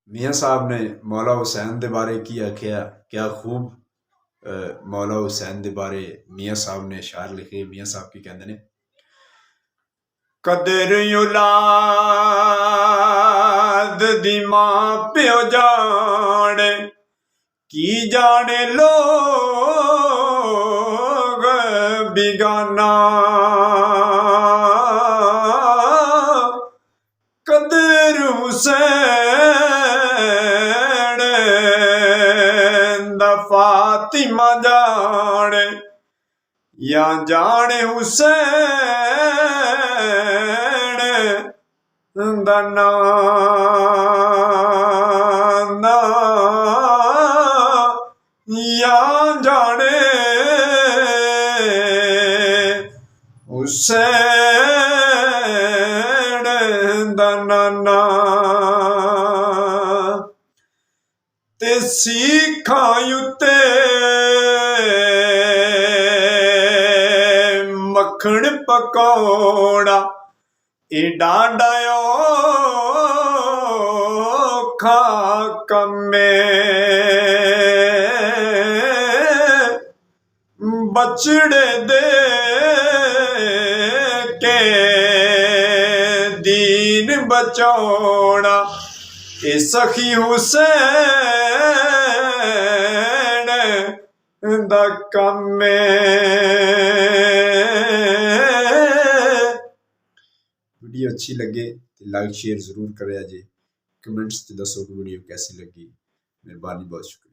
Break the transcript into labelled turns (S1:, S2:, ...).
S1: मियाँ साहब ने मौला हुसैन दे बारे की आख्या, क्या खूब मौला हुसैन दे बारे मियाँ साहब ने शार लिखे। मियाँ साहब की कहते ने, कदर औलाद दी मां प्यो जाने, की जाने लोग बिगाना। कदर हुसैन दा फातिमा जाने, या जाने हुसैन दा नाना, या जाने हुसैन दा नाना। ते सिखां उत्ते मक्खण पकौड़ा, एडा डायो खा कम्मे। बचड़े दे के दीन बचौड़ा, ए सखी हुसैन दा कम है। वीडियो अच्छी लगे तो लाइक शेयर जरूर करें जे, कमेंट्स ते दसो कि वीडियो कैसी लगी। मेहरबानी, बहुत शुक्रिया।